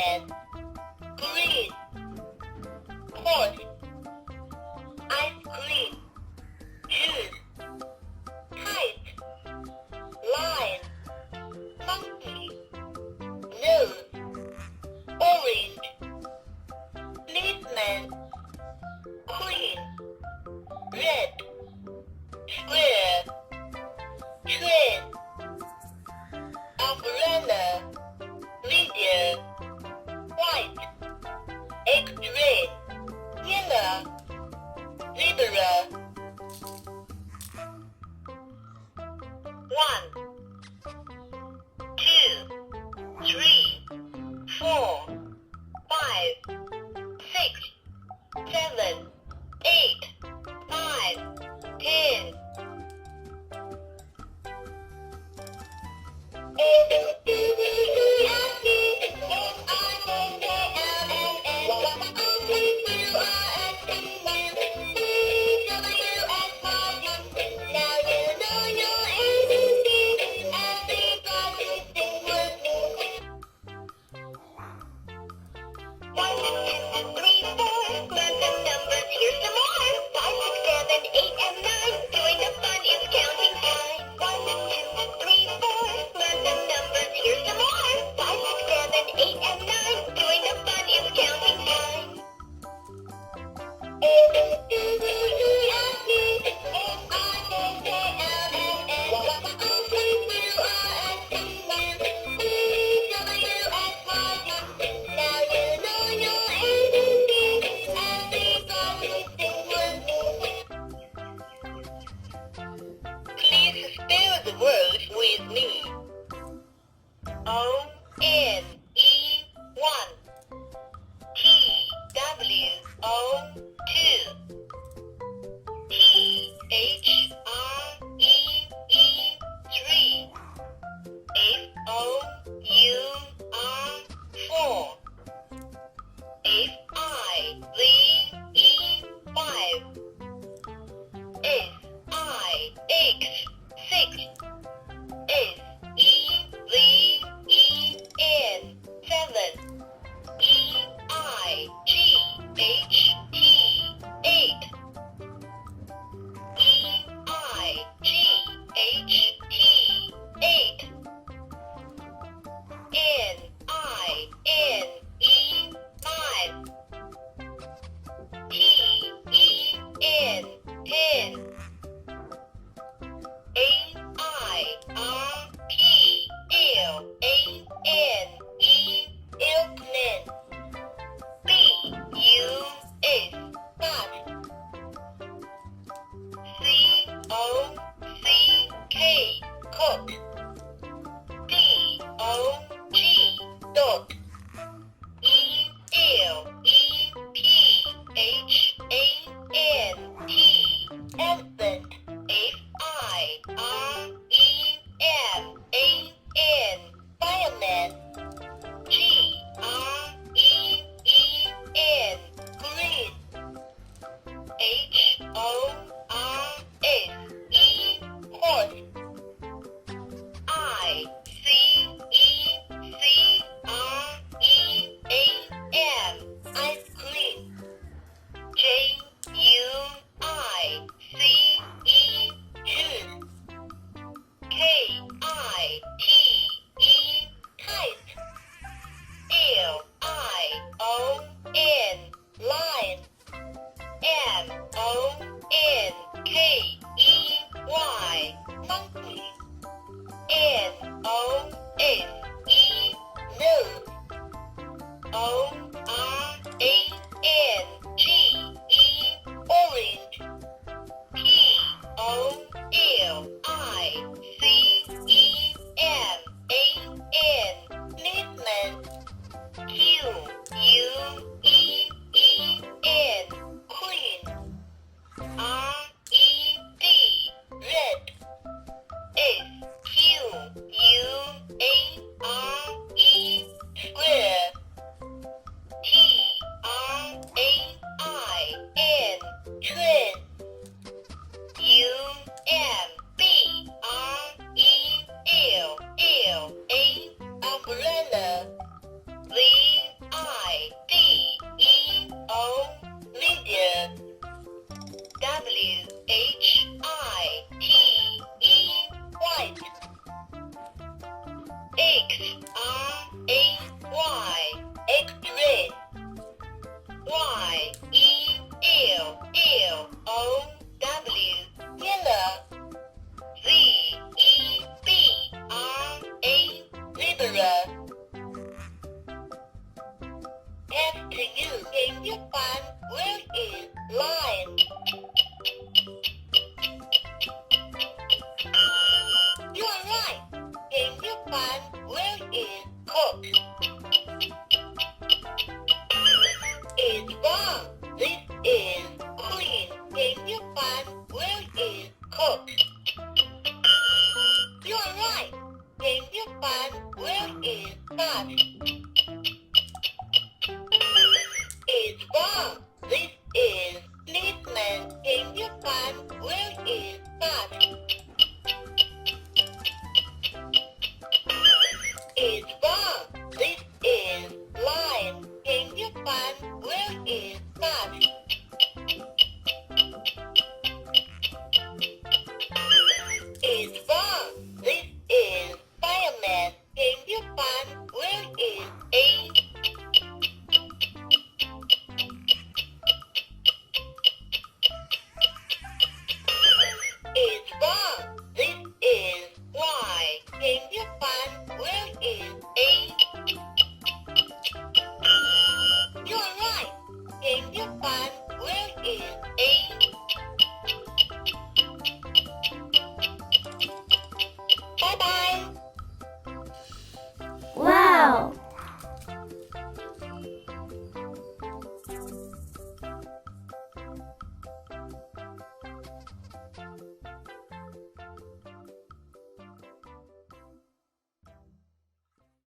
red, green, horse, ice cream, juice, kite, line, monkey, nose, orange, policeman, queen, red, square, train, umbrella, medium, white, X-ray, yellow, zebra. 1, 2, 3, 4, 5, 6, 7, 8, 9, 10. Please spell the word with me. O-N-E-1 T-W-O-2 T-H-R-E-E 3 F-O-U-R 4 F-I-V-E 5 S-I-X 6 S-E-V-E-N 7 E-I-G-H-T 8 E-I-G-H-T 8 N-I-N-E 9 T-E-N 10 A-I-R-P-L-A-N-E Airplane B-U-S Bus C-O-C-K Cook D-O-G X-R-A-Y, X-ray. Y-E-L-L-O-W, yellow. Z-E-B-R-A, zebra. After you, can you find where is lion? You are right. Can you find where is cook? It's wrong. This is queen. Can you find where is cook? You are right. Can you find where is pot? It's wrong. This is policeman. Can you find where is pot? It's wrong. This is lion. Can you find where is pot? It's wrong. This is fireman. Can you find where is A? It's wrong. This is Y. Can you find where is A? You are right. Can you find where is A? Bye-bye. Wow!